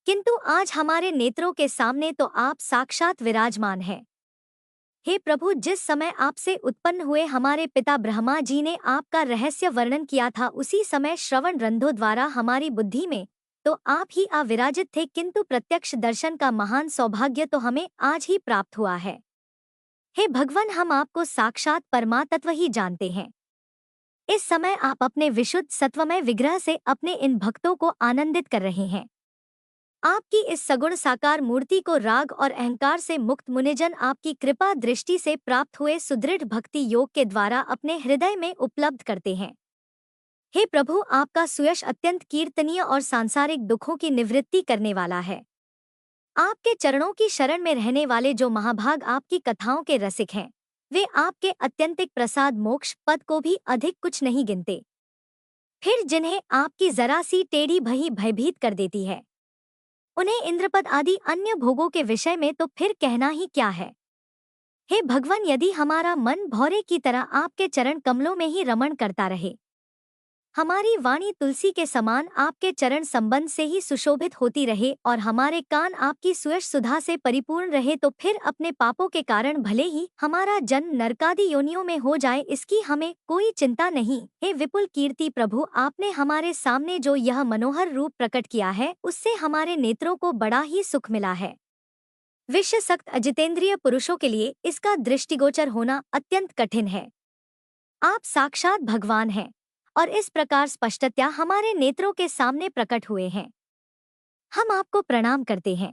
किंतु आज हमारे नेत्रों के सामने तो आप साक्षात विराजमान हैं। हे प्रभु, जिस समय आपसे उत्पन्न हुए हमारे पिता ब्रह्मा जी ने आपका रहस्य वर्णन किया था, उसी समय श्रवण रंध्रों द्वारा हमारी बुद्धि में तो आप ही अविराजित थे, किंतु प्रत्यक्ष दर्शन का महान सौभाग्य तो हमें आज ही प्राप्त हुआ है। हे भगवान, हम आपको साक्षात परमात्म ही जानते हैं। इस समय आप अपने विशुद्ध सत्वमय विग्रह से अपने इन भक्तों को आनंदित कर रहे हैं। आपकी इस सगुण साकार मूर्ति को राग और अहंकार से मुक्त मुनिजन आपकी कृपा दृष्टि से प्राप्त हुए सुदृढ़ भक्ति योग के द्वारा अपने हृदय में उपलब्ध करते हैं। हे प्रभु, आपका सुयश अत्यंत कीर्तनीय और सांसारिक दुखों की निवृत्ति करने वाला है। आपके चरणों की शरण में रहने वाले जो महाभाग आपकी कथाओं के रसिक हैं, वे आपके अत्यंतिक प्रसाद मोक्ष पद को भी अधिक कुछ नहीं गिनते। फिर जिन्हें आपकी जरा सी टेढ़ी भही भयभीत कर देती है, उन्हें इंद्रपद आदि अन्य भोगों के विषय में तो फिर कहना ही क्या है। हे भगवान, यदि हमारा मन भौरे की तरह आपके चरण कमलों में ही रमण करता रहे, हमारी वाणी तुलसी के समान आपके चरण संबंध से ही सुशोभित होती रहे और हमारे कान आपकी सुयश सुधा से परिपूर्ण रहे, तो फिर अपने पापों के कारण भले ही हमारा जन्म नरकादि योनियों में हो जाए, इसकी हमें कोई चिंता नहीं। हे विपुल कीर्ति प्रभु, आपने हमारे सामने जो यह मनोहर रूप प्रकट किया है, उससे हमारे नेत्रों को बड़ा ही सुख मिला है। विषसक्त अजितेंद्रिय पुरुषों के लिए इसका दृष्टिगोचर होना अत्यंत कठिन है। आप साक्षात भगवान हैं और इस प्रकार स्पष्टतया हमारे नेत्रों के सामने प्रकट हुए हैं। हम आपको प्रणाम करते हैं।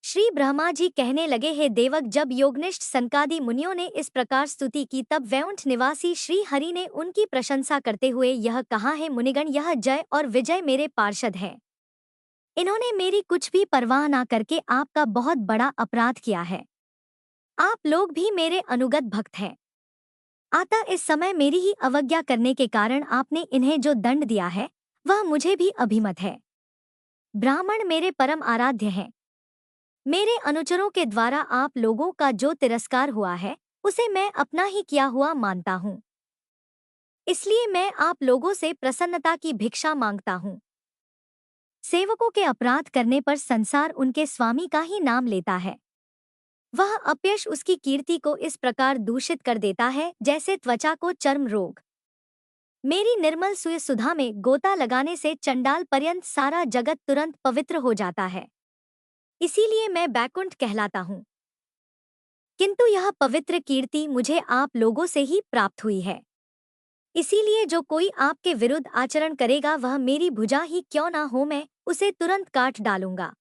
श्री ब्रह्मा जी कहने लगे, हे देवक, जब योगनिष्ठ सनकादि मुनियों ने इस प्रकार स्तुति की, तब वैकुंठ निवासी श्री हरि ने उनकी प्रशंसा करते हुए यह कहा है, मुनिगण, यह जय और विजय मेरे पार्षद हैं। इन्होंने मेरी कुछ भी परवाह ना करके आपका बहुत बड़ा अपराध किया है। आप लोग भी मेरे अनुगत भक्त हैं, अतः इस समय मेरी ही अवज्ञा करने के कारण आपने इन्हें जो दंड दिया है, वह मुझे भी अभिमत है। ब्राह्मण मेरे परम आराध्य हैं। मेरे अनुचरों के द्वारा आप लोगों का जो तिरस्कार हुआ है, उसे मैं अपना ही किया हुआ मानता हूँ। इसलिए मैं आप लोगों से प्रसन्नता की भिक्षा मांगता हूँ। सेवकों के अपराध करने पर संसार उनके स्वामी का ही नाम लेता है। वह अपयश उसकी कीर्ति को इस प्रकार दूषित कर देता है जैसे त्वचा को चर्म रोग। मेरी निर्मल सुय सुधा में गोता लगाने से चंडाल पर्यंत सारा जगत तुरंत पवित्र हो जाता है। इसीलिए मैं बैकुंठ कहलाता हूँ। किंतु यह पवित्र कीर्ति मुझे आप लोगों से ही प्राप्त हुई है। इसीलिए जो कोई आपके विरुद्ध आचरण करेगा, वह मेरी भुजा ही क्यों ना हो, मैं उसे तुरंत काट डालूंगा।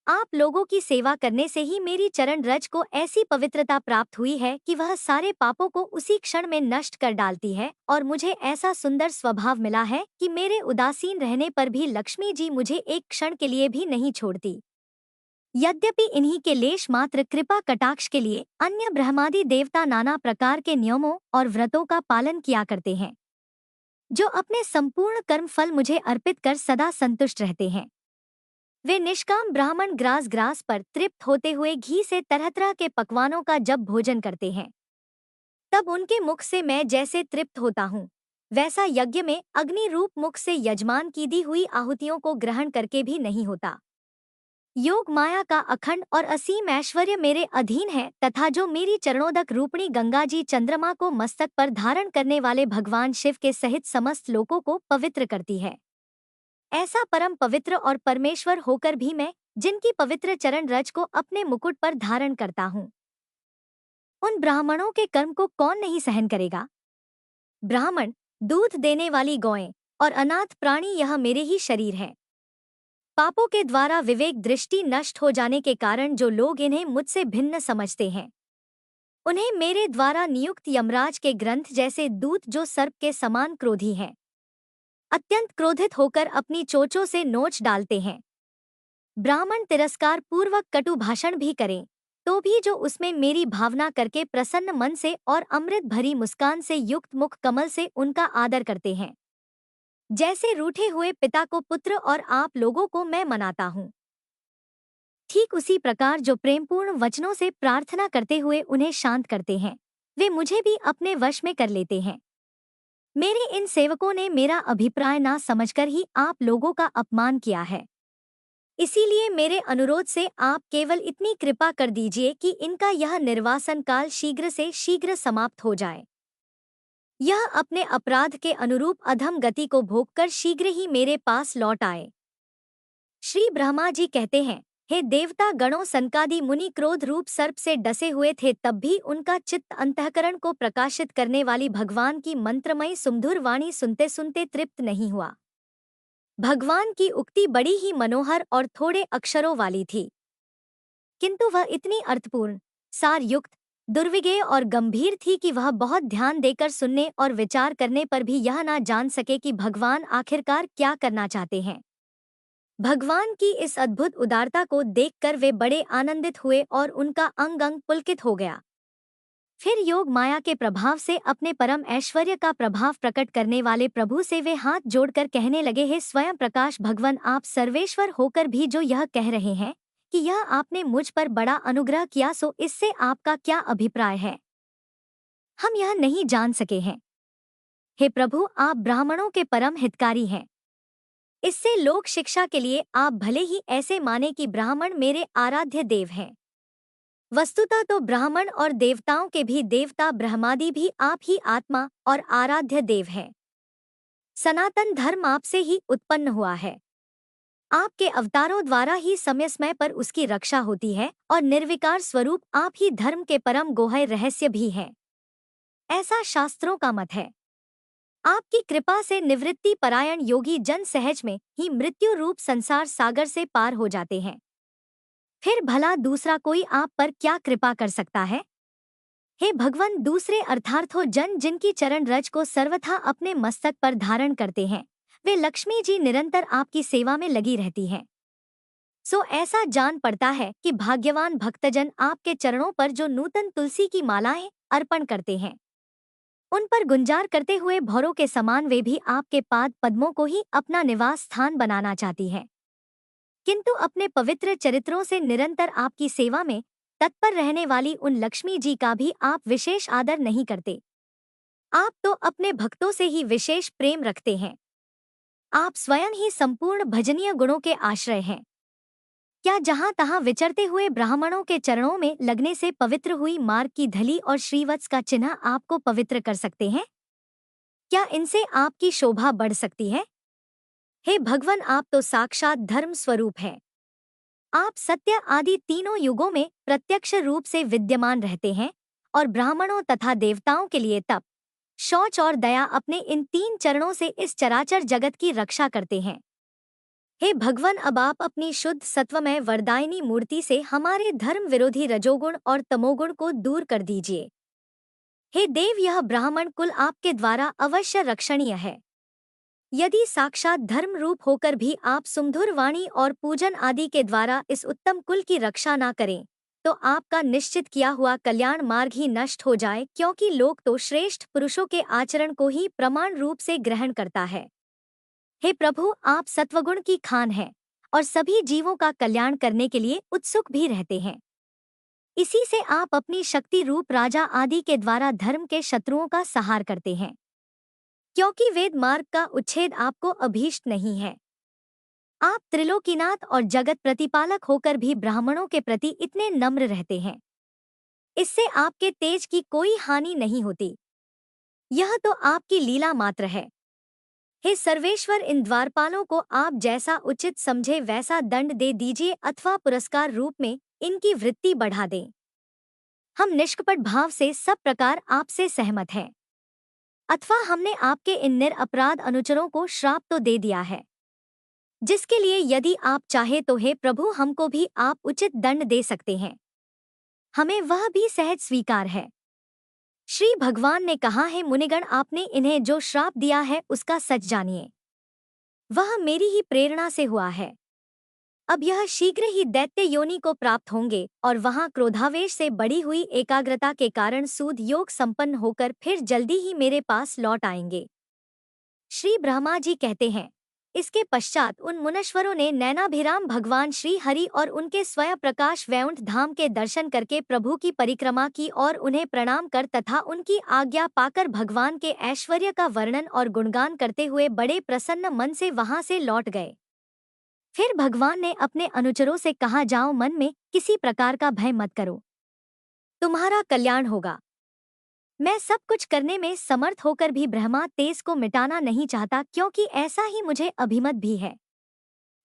आप लोगों की सेवा करने से ही मेरी चरण रज को ऐसी पवित्रता प्राप्त हुई है कि वह सारे पापों को उसी क्षण में नष्ट कर डालती है, और मुझे ऐसा सुंदर स्वभाव मिला है कि मेरे उदासीन रहने पर भी लक्ष्मी जी मुझे एक क्षण के लिए भी नहीं छोड़ती। यद्यपि इन्हीं के लेश मात्र कृपा कटाक्ष के लिए अन्य ब्रह्मादि देवता नाना प्रकार के नियमों और व्रतों का पालन किया करते हैं, जो अपने संपूर्ण कर्म फल मुझे अर्पित कर सदा संतुष्ट रहते हैं। वे निष्काम ब्राह्मण ग्रास ग्रास पर तृप्त होते हुए घी से तरह तरह के पकवानों का जब भोजन करते हैं, तब उनके मुख से मैं जैसे तृप्त होता हूँ, वैसा यज्ञ में अग्नि रूप मुख से यजमान की दी हुई आहुतियों को ग्रहण करके भी नहीं होता। योग माया का अखंड और असीम ऐश्वर्य मेरे अधीन है, तथा जो मेरी चरणोदक रूपणी गंगा जी चंद्रमा को मस्तक पर धारण करने वाले भगवान शिव के सहित समस्त लोकों को पवित्र करती है। ऐसा परम पवित्र और परमेश्वर होकर भी मैं, जिनकी पवित्र चरण रज को अपने मुकुट पर धारण करता हूँ, उन ब्राह्मणों के कर्म को कौन नहीं सहन करेगा। ब्राह्मण, दूध देने वाली गौएं और अनाथ प्राणी यह मेरे ही शरीर हैं। पापों के द्वारा विवेक दृष्टि नष्ट हो जाने के कारण जो लोग इन्हें मुझसे भिन्न समझते हैं, उन्हें मेरे द्वारा नियुक्त यमराज के ग्रंथ जैसे दूत, जो सर्प के समान क्रोधी हैं, अत्यंत क्रोधित होकर अपनी चोंचों से नोच डालते हैं। ब्राह्मण तिरस्कार पूर्वक कटु भाषण भी करें, तो भी जो उसमें मेरी भावना करके प्रसन्न मन से और अमृत भरी मुस्कान से युक्त मुख कमल से उनका आदर करते हैं, जैसे रूठे हुए पिता को पुत्र और आप लोगों को मैं मनाता हूँ, ठीक उसी प्रकार जो प्रेमपूर्ण वचनों से प्रार्थना करते हुए उन्हें शांत करते हैं, वे मुझे भी अपने वश में कर लेते हैं। मेरे इन सेवकों ने मेरा अभिप्राय ना समझकर ही आप लोगों का अपमान किया है। इसीलिए मेरे अनुरोध से आप केवल इतनी कृपा कर दीजिए कि इनका यह निर्वासन काल शीघ्र से शीघ्र समाप्त हो जाए। यह अपने अपराध के अनुरूप अधम गति को भोगकर शीघ्र ही मेरे पास लौट आए। श्री ब्रह्मा जी कहते हैं, हे देवता गणों, सनकादि मुनि क्रोध रूप सर्प से डसे हुए थे, तब भी उनका चित्त अंतःकरण को प्रकाशित करने वाली भगवान की मंत्रमयी सुमधुर वाणी सुनते सुनते तृप्त नहीं हुआ। भगवान की उक्ति बड़ी ही मनोहर और थोड़े अक्षरों वाली थी, किंतु वह इतनी अर्थपूर्ण, सारयुक्त, दुर्विज्ञेय और गंभीर थी कि वह बहुत ध्यान देकर सुनने और विचार करने पर भी यह ना जान सके कि भगवान आखिरकार क्या करना चाहते हैं। भगवान की इस अद्भुत उदारता को देखकर वे बड़े आनंदित हुए और उनका अंग अंग पुलकित हो गया। फिर योग माया के प्रभाव से अपने परम ऐश्वर्य का प्रभाव प्रकट करने वाले प्रभु से वे हाथ जोड़कर कहने लगे, हे स्वयं प्रकाश भगवान, आप सर्वेश्वर होकर भी जो यह कह रहे हैं कि यह आपने मुझ पर बड़ा अनुग्रह किया, सो इससे आपका क्या अभिप्राय है, हम यह नहीं जान सके हैं। हे प्रभु, आप ब्राह्मणों के परम हितकारी हैं। इससे लोक शिक्षा के लिए आप भले ही ऐसे माने कि ब्राह्मण मेरे आराध्य देव हैं। वस्तुतः तो ब्राह्मण और देवताओं के भी देवता ब्रह्मादि भी आप ही आत्मा और आराध्य देव हैं। सनातन धर्म आपसे ही उत्पन्न हुआ है। आपके अवतारों द्वारा ही समय समय पर उसकी रक्षा होती है और निर्विकार स्वरूप आप ही धर्म के परम गोहय रहस्य भी हैं, ऐसा शास्त्रों का मत है। आपकी कृपा से निवृत्ति परायण योगी जन सहज में ही मृत्यु रूप संसार सागर से पार हो जाते हैं। फिर भला दूसरा कोई आप पर क्या कृपा कर सकता है। हे भगवान, दूसरे अर्थार्थों जन जिनकी चरण रज को सर्वथा अपने मस्तक पर धारण करते हैं, वे लक्ष्मी जी निरंतर आपकी सेवा में लगी रहती हैं। सो ऐसा जान पड़ता है कि भाग्यवान भक्तजन आपके चरणों पर जो नूतन तुलसी की मालाएं अर्पण करते हैं, उन पर गुंजार करते हुए भौरों के समान वे भी आपके पाद पद्मों को ही अपना निवास स्थान बनाना चाहती हैं, किंतु अपने पवित्र चरित्रों से निरंतर आपकी सेवा में तत्पर रहने वाली उन लक्ष्मी जी का भी आप विशेष आदर नहीं करते। आप तो अपने भक्तों से ही विशेष प्रेम रखते हैं। आप स्वयं ही संपूर्ण भजनीय गुणों के आश्रय हैं। क्या जहां तहां विचरते हुए ब्राह्मणों के चरणों में लगने से पवित्र हुई मार्ग की धली और श्रीवत्स का चिन्ह आपको पवित्र कर सकते हैं? क्या इनसे आपकी शोभा बढ़ सकती है? हे भगवान, आप तो साक्षात धर्म स्वरूप हैं। आप सत्य आदि तीनों युगों में प्रत्यक्ष रूप से विद्यमान रहते हैं और ब्राह्मणों तथा देवताओं के लिए तप, शौच और दया अपने इन तीन चरणों से इस चराचर जगत की रक्षा करते हैं। हे भगवान, अब आप अपनी शुद्ध सत्वमय वरदायिनी मूर्ति से हमारे धर्म विरोधी रजोगुण और तमोगुण को दूर कर दीजिए। हे देव, यह ब्राह्मण कुल आपके द्वारा अवश्य रक्षणीय है। यदि साक्षात धर्म रूप होकर भी आप सुमधुर वाणी और पूजन आदि के द्वारा इस उत्तम कुल की रक्षा ना करें, तो आपका निश्चित किया हुआ कल्याण मार्ग ही नष्ट हो जाए, क्योंकि लोक तो श्रेष्ठ पुरुषों के आचरण को ही प्रमाण रूप से ग्रहण करता है। हे प्रभु, आप सत्वगुण की खान हैं और सभी जीवों का कल्याण करने के लिए उत्सुक भी रहते हैं। इसी से आप अपनी शक्ति रूप राजा आदि के द्वारा धर्म के शत्रुओं का संहार करते हैं, क्योंकि वेद मार्ग का उच्छेद आपको अभीष्ट नहीं है। आप त्रिलोकीनाथ और जगत प्रतिपालक होकर भी ब्राह्मणों के प्रति इतने नम्र रहते हैं। इससे आपके तेज की कोई हानि नहीं होती। यह तो आपकी लीला मात्र है। हे सर्वेश्वर, इन द्वारपालों को आप जैसा उचित समझे वैसा दंड दे दीजिए अथवा पुरस्कार रूप में इनकी वृत्ति बढ़ा दें। हम निष्कपट भाव से सब प्रकार आपसे सहमत हैं, अथवा हमने आपके इन निरपराध अनुचरों को श्राप तो दे दिया है, जिसके लिए यदि आप चाहे तो हे प्रभु हमको भी आप उचित दंड दे सकते हैं। हमें वह भी सहज स्वीकार है। श्री भगवान ने कहा है, मुनिगण, आपने इन्हें जो श्राप दिया है उसका सच जानिए। वह मेरी ही प्रेरणा से हुआ है। अब यह शीघ्र ही दैत्य योनि को प्राप्त होंगे और वहां क्रोधावेश से बढ़ी हुई एकाग्रता के कारण सूद योग संपन्न होकर फिर जल्दी ही मेरे पास लौट आएंगे। श्री ब्रह्मा जी कहते हैं, इसके पश्चात उन मुनीश्वरों ने नैनाभिराम भगवान श्री हरि और उनके स्वयं प्रकाश वैकुंठ धाम के दर्शन करके प्रभु की परिक्रमा की और उन्हें प्रणाम कर तथा उनकी आज्ञा पाकर भगवान के ऐश्वर्य का वर्णन और गुणगान करते हुए बड़े प्रसन्न मन से वहां से लौट गए। फिर भगवान ने अपने अनुचरों से कहा, जाओ, मन में किसी प्रकार का भय मत करो, तुम्हारा कल्याण होगा। मैं सब कुछ करने में समर्थ होकर भी ब्रह्मा तेज को मिटाना नहीं चाहता, क्योंकि ऐसा ही मुझे अभिमत भी है।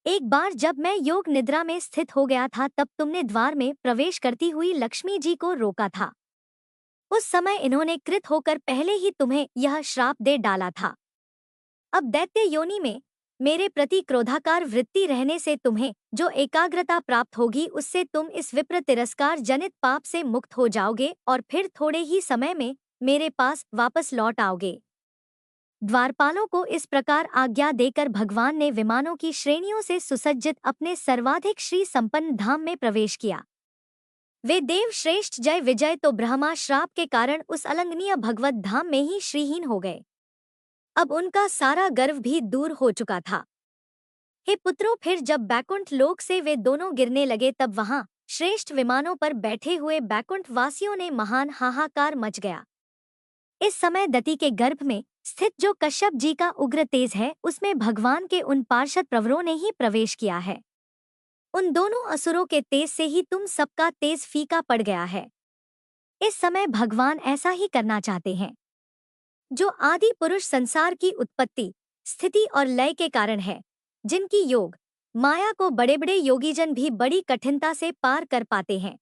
एक बार जब मैं योग निद्रा में स्थित हो गया था, तब तुमने द्वार में प्रवेश करती हुई लक्ष्मी जी को रोका था। उस समय इन्होंने कृत होकर पहले ही तुम्हें यह श्राप दे डाला था। अब दैत्य योनि में मेरे प्रति क्रोधाकार वृत्ति रहने से तुम्हें जो एकाग्रता प्राप्त होगी, उससे तुम इस विप्र तिरस्कार जनित पाप से मुक्त हो जाओगे और फिर थोड़े ही समय में मेरे पास वापस लौट आओगे। द्वारपालों को इस प्रकार आज्ञा देकर भगवान ने विमानों की श्रेणियों से सुसज्जित अपने सर्वाधिक श्री संपन्न धाम में प्रवेश किया। वे देव श्रेष्ठ जय विजय तो ब्रह्मा श्राप के कारण उस अलंघनीय भगवत धाम में ही श्रीहीन हो गए। अब उनका सारा गर्व भी दूर हो चुका था। हे पुत्रों, फिर जब बैकुंठ लोक से वे दोनों गिरने लगे, तब वहां श्रेष्ठ विमानों पर बैठे हुए बैकुंठ वासियों ने महान हाहाकार मच गया। इस समय दति के गर्भ में स्थित जो कश्यप जी का उग्र तेज है, उसमें भगवान के उन पार्षद प्रवरों ने ही प्रवेश किया है। उन दोनों असुरों के तेज से ही तुम सबका तेज फीका पड़ गया है। इस समय भगवान ऐसा ही करना चाहते हैं। जो आदि पुरुष संसार की उत्पत्ति, स्थिति और लय के कारण है, जिनकी योग माया को बड़े बड़े योगीजन भी बड़ी कठिनता से पार कर पाते हैं,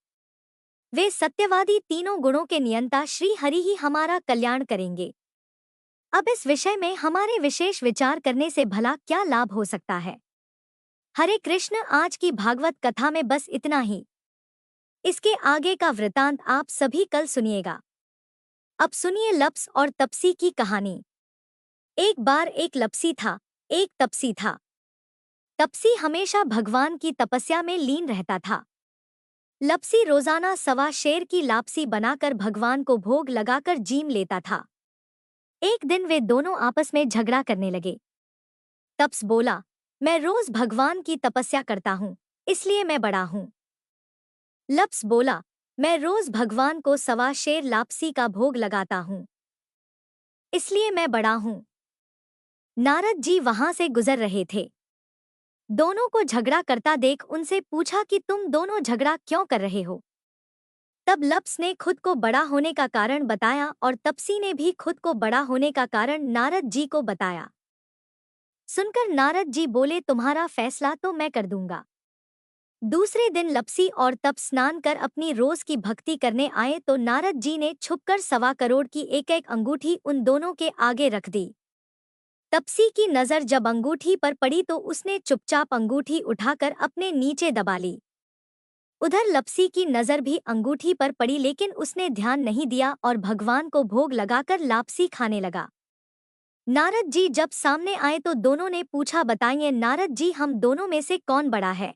वे सत्यवादी तीनों गुणों के नियंता श्री हरि ही हमारा कल्याण करेंगे। अब इस विषय में हमारे विशेष विचार करने से भला क्या लाभ हो सकता है। हरे कृष्ण, आज की भागवत कथा में बस इतना ही। इसके आगे का वृतांत आप सभी कल सुनिएगा। अब सुनिए लप्स और तपसी की कहानी। एक बार एक लप्सी था, एक तपसी था। तपसी हमेशा भगवान की तपस्या में लीन रहता था। लप्सी रोजाना 1.25 शेर की लापसी बनाकर भगवान को भोग लगाकर जीम लेता था। एक दिन वे दोनों आपस में झगड़ा करने लगे। तप्स बोला, मैं रोज भगवान की तपस्या करता हूँ, इसलिए मैं बड़ा हूँ। लप्स बोला, मैं रोज भगवान को 1.25 शेर लापसी का भोग लगाता हूँ, इसलिए मैं बड़ा हूँ। नारद जी वहां से गुजर रहे थे। दोनों को झगड़ा करता देख उनसे पूछा कि तुम दोनों झगड़ा क्यों कर रहे हो। तब लप्स ने खुद को बड़ा होने का कारण बताया और तपसी ने भी खुद को बड़ा होने का कारण नारद जी को बताया। सुनकर नारद जी बोले, तुम्हारा फैसला तो मैं कर दूंगा। दूसरे दिन लप्सी और तप स्नान कर अपनी रोज की भक्ति करने आए तो नारद जी ने छुपकर 1.25 करोड़ की एक एक अंगूठी उन दोनों के आगे रख दी। तपसी की नजर जब अंगूठी पर पड़ी तो उसने चुपचाप अंगूठी उठाकर अपने नीचे दबा ली। उधर लप्सी की नजर भी अंगूठी पर पड़ी, लेकिन उसने ध्यान नहीं दिया और भगवान को भोग लगाकर लापसी खाने लगा। नारद जी जब सामने आए तो दोनों ने पूछा, बताइए नारद जी, हम दोनों में से कौन बड़ा है।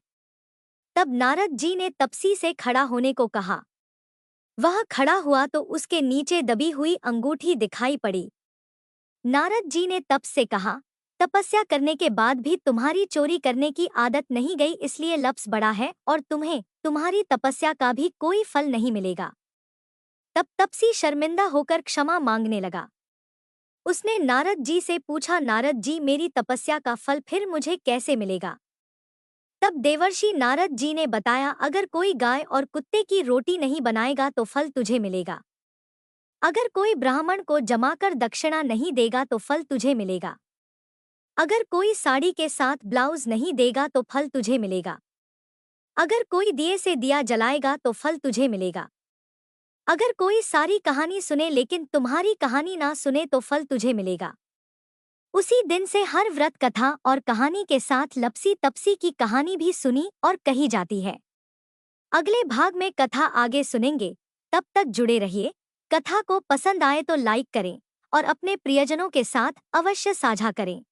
तब नारद जी ने तपसी से खड़ा होने को कहा। वह खड़ा हुआ तो उसके नीचे दबी हुई अंगूठी दिखाई पड़ी। नारद जी ने तप से कहा, तपस्या करने के बाद भी तुम्हारी चोरी करने की आदत नहीं गई, इसलिए लफ्ज़ बड़ा है और तुम्हें तुम्हारी तपस्या का भी कोई फल नहीं मिलेगा। तब तपसी शर्मिंदा होकर क्षमा मांगने लगा। उसने नारद जी से पूछा, नारद जी, मेरी तपस्या का फल फिर मुझे कैसे मिलेगा। तब देवर्षि नारद जी ने बताया, अगर कोई गाय और कुत्ते की रोटी नहीं बनाएगा तो फल तुझे मिलेगा। अगर कोई ब्राह्मण को जमाकर दक्षिणा नहीं देगा तो फल तुझे मिलेगा। अगर कोई साड़ी के साथ ब्लाउज नहीं देगा तो फल तुझे मिलेगा। अगर कोई दिए से दिया जलाएगा तो फल तुझे मिलेगा। अगर कोई सारी कहानी सुने लेकिन तुम्हारी कहानी ना सुने तो फल तुझे मिलेगा। उसी दिन से हर व्रत कथा और कहानी के साथ लपसी तपसी की कहानी भी सुनी और कही जाती है। अगले भाग में कथा आगे सुनेंगे। तब तक जुड़े रहिए। कथा को पसंद आए तो लाइक करें और अपने प्रियजनों के साथ अवश्य साझा करें।